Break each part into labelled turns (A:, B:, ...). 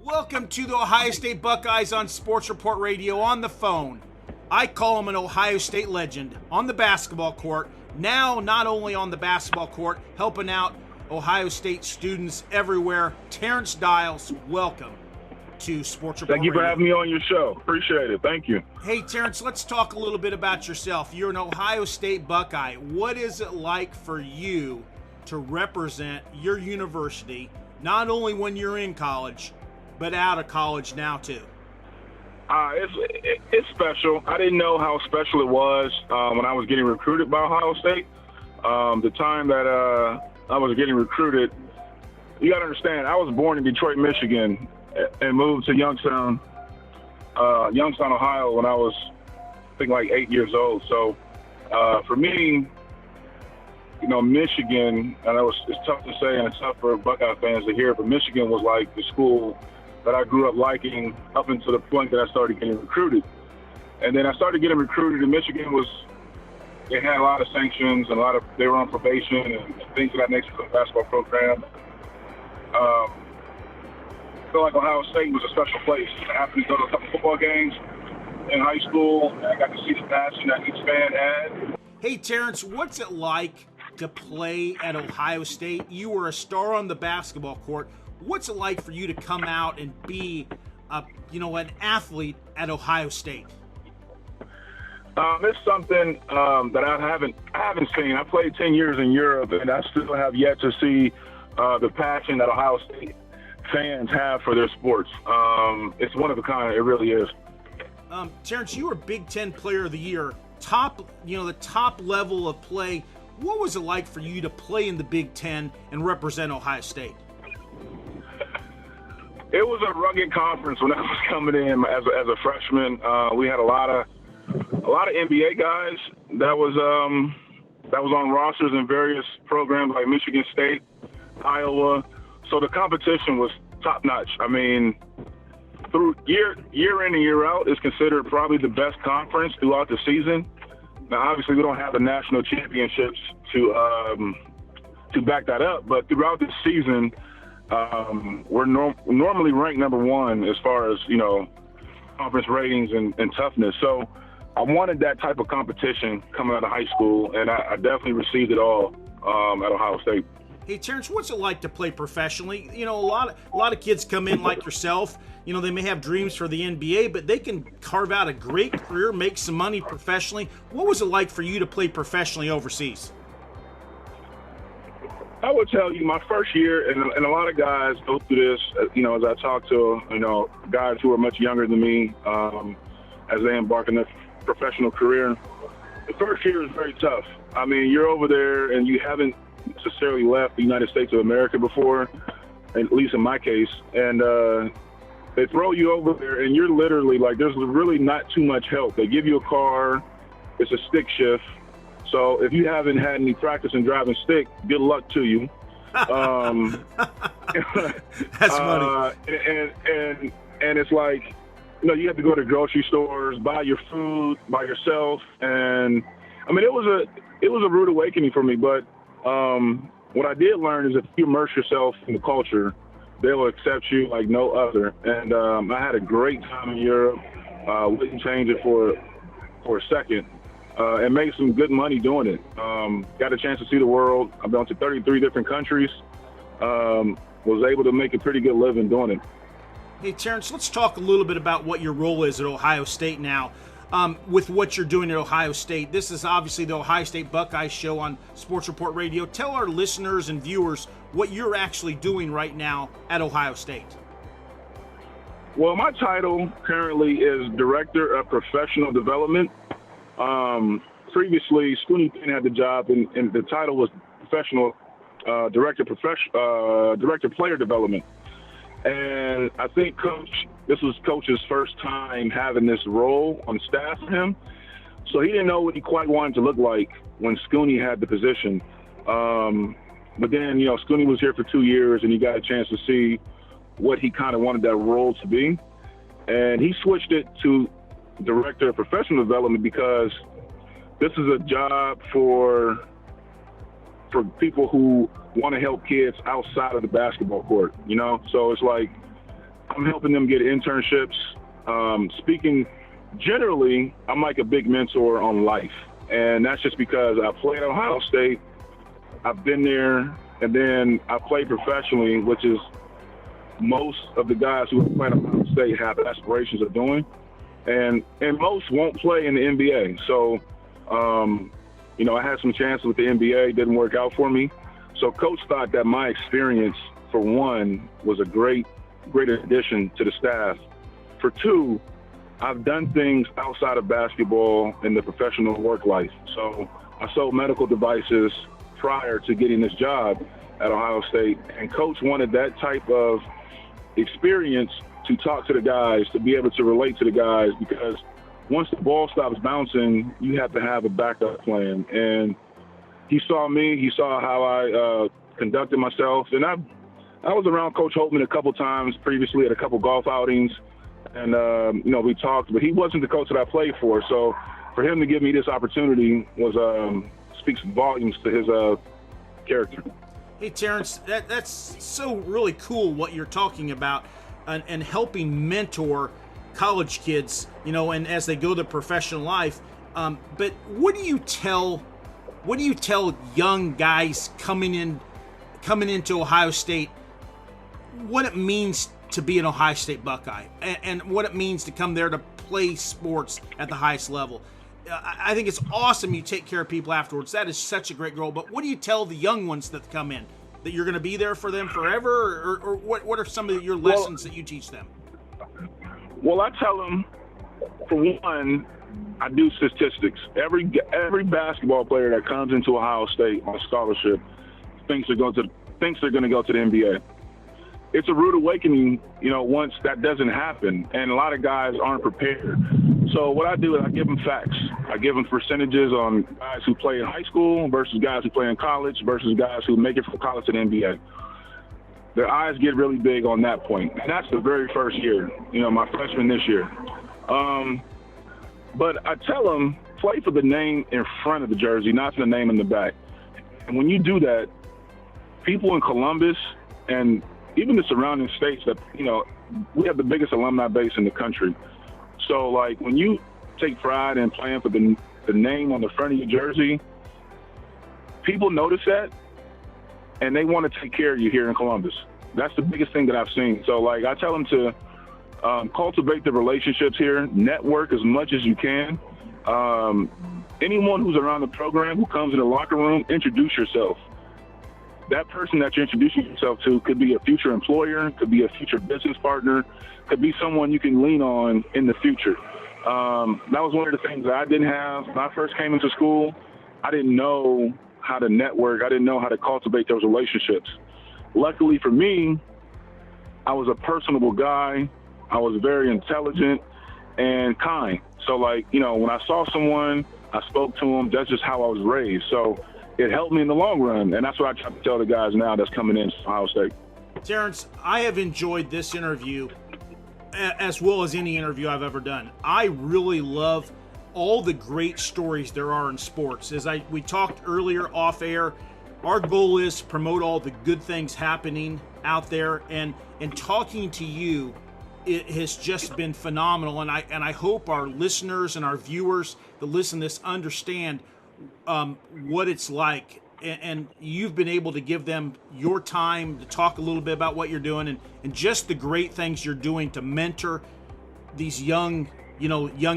A: Welcome to the Ohio State Buckeyes on Sports Report Radio on the phone. I call him an Ohio State legend on the basketball court. Now, not only on the basketball court, helping out Ohio State students everywhere. Terence Dials, welcome to Sports Report
B: Thank you for
A: Radio.
B: having me on your show. Appreciate it. Thank you.
A: Hey, Terence, let's talk a little bit about yourself. You're an Ohio State Buckeye. What is it like for you to represent your university, not only when you're in college, but out of college now too?
B: It's special. I didn't know how special it was when I was getting recruited by Ohio State. The time that I was getting recruited, you got to understand, I was born in Detroit, Michigan, and moved to Youngstown, Ohio when I was, I think, like 8 years old. So for me, Michigan, and it's tough to say and it's tough for Buckeye fans to hear, but Michigan was like the school that I grew up liking up until the point that I started getting recruited. And then I started getting recruited, and Michigan they had a lot of sanctions and they were on probation and things of that nature for the basketball program. I feel like Ohio State was a special place. I happened to go to a couple football games in high school, and I got to see the passion that each fan had.
A: Hey, Terence, what's it like to play at Ohio State? You were a star on the basketball court. What's it like for you to come out and be, an athlete at Ohio State?
B: It's something that I haven't seen. I played 10 years in Europe, and I still have yet to see the passion that Ohio State fans have for their sports. It's one of a kind. It really is.
A: Terence, you were Big Ten Player of the Year, the top level of play. What was it like for you to play in the Big Ten and represent Ohio State?
B: It was a rugged conference when I was coming in as a freshman. We had a lot of NBA guys that was on rosters in various programs like Michigan State, Iowa. So the competition was top notch. I mean, through year in and year out, it's considered probably the best conference throughout the season. Now, obviously, we don't have the national championships to back that up, but throughout the season, we're normally ranked number one as far as conference ratings and toughness. So I wanted that type of competition coming out of high school, and I definitely received it all at Ohio State.
A: Hey, Terence, what's it like to play professionally? A lot of kids come in like yourself. They may have dreams for the NBA, but they can carve out a great career, make some money professionally. What was it like for you to play professionally overseas?
B: I would tell you my first year, and a lot of guys go through this, as I talk to, guys who are much younger than me as they embark on their professional career. The first year is very tough. I mean, you're over there and you haven't necessarily left the United States of America before, at least in my case, and they throw you over there and you're literally like, there's really not too much help. They give you a car, it's a stick shift. So if you haven't had any practice in driving stick, good luck to you.
A: That's funny.
B: And it's like, you have to go to grocery stores, buy your food by yourself, and I mean it was a rude awakening for me. But what I did learn is if you immerse yourself in the culture, they will accept you like no other. And I had a great time in Europe. Wouldn't change it for a second. And made some good money doing it. Got a chance to see the world. I've been to 33 different countries. Was able to make a pretty good living doing it.
A: Hey, Terence, let's talk a little bit about what your role is at Ohio State now. With what you're doing at Ohio State, this is obviously the Ohio State Buckeyes show on Sports Report Radio. Tell our listeners and viewers what you're actually doing right now at Ohio State.
B: Well, my title currently is Director of Professional Development. Previously, Scooney Penn had the job, and the title was Professional Director Player Development. And I think this was Coach's first time having this role on staff for him. So he didn't know what he quite wanted to look like when Scooney had the position. But then, Scooney was here for 2 years, and he got a chance to see what he kind of wanted that role to be. And he switched it to Director of Professional Development because this is a job for people who want to help kids outside of the basketball court, So it's like, I'm helping them get internships. Speaking generally, I'm like a big mentor on life. And that's just because I played at Ohio State. I've been there, and then I played professionally, which is most of the guys who have played at Ohio State have aspirations of doing. And most won't play in the NBA. So, I had some chances with the NBA, didn't work out for me. So Coach thought that my experience, for one, was a great addition to the staff. For two, I've done things outside of basketball in the professional work life. So I sold medical devices prior to getting this job at Ohio State. And Coach wanted that type of experience to talk to the guys, to be able to relate to the guys, because once the ball stops bouncing, you have to have a backup plan. And he saw me, he saw how I conducted myself. And I was around Coach Holtman a couple times previously at a couple golf outings. And, we talked, but he wasn't the coach that I played for. So for him to give me this opportunity speaks volumes to his character.
A: Hey, Terence, that's so really cool what you're talking about and helping mentor college kids, and as they go to professional life. But what do you tell young guys coming into Ohio State what it means to be an Ohio State Buckeye and what it means to come there to play sports at the highest level? I think it's awesome you take care of people afterwards. That is such a great goal. But what do you tell the young ones that come in? That you're going to be there for them forever? Or what are some of your lessons that you teach them?
B: Well, I tell them, for one, I do statistics. Every basketball player that comes into Ohio State on a scholarship thinks they're going to go to the NBA. It's a rude awakening, once that doesn't happen, and a lot of guys aren't prepared. So what I do is I give them facts. I give them percentages on guys who play in high school versus guys who play in college versus guys who make it from college to the NBA. Their eyes get really big on that point, and that's the very first year, my freshman this year. But I tell them, play for the name in front of the jersey, not for the name in the back. And when you do that, people in Columbus and even the surrounding states that, we have the biggest alumni base in the country. So, like, when you take pride in playing for the name on the front of your jersey, people notice that, and they want to take care of you here in Columbus. That's the biggest thing that I've seen. So, like, I tell them to cultivate the relationships here, network as much as you can. Anyone who's around the program who comes in the locker room, introduce yourself. That person that you're introducing yourself to could be a future employer, could be a future business partner, could be someone you can lean on in the future. That was one of the things that I didn't have. When I first came into school, I didn't know how to network. I didn't know how to cultivate those relationships. Luckily for me, I was a personable guy. I was very intelligent and kind. So, like, when I saw someone, I spoke to them. That's just how I was raised. So it helped me in the long run, and that's what I try to tell the guys now that's coming in from Ohio State.
A: Terence, I have enjoyed this interview as well as any interview I've ever done. I really love all the great stories there are in sports. We talked earlier off air, our goal is to promote all the good things happening out there, and talking to you, it has just been phenomenal, and I hope our listeners and our viewers that listen to this understand what it's like, and you've been able to give them your time to talk a little bit about what you're doing and just the great things you're doing to mentor these young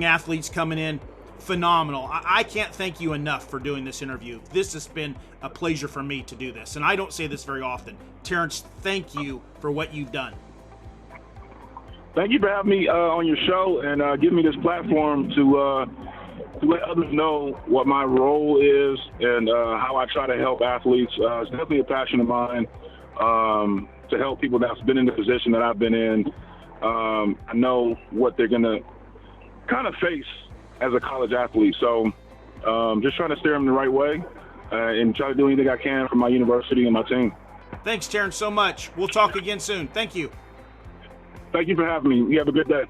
A: athletes coming in. Phenomenal. I can't thank you enough for doing this interview. This has been a pleasure for me to do this, and I don't say this very often. Terence, thank you for what you've done.
B: Thank you for having me on your show and giving me this platform to let others know what my role is and how I try to help athletes. It's definitely a passion of mine to help people that's been in the position that I've been in. I know what they're going to kind of face as a college athlete. So just trying to steer them the right way and try to do anything I can for my university and my team.
A: Thanks, Terence, so much. We'll talk again soon. Thank you.
B: Thank you for having me. You have a good day.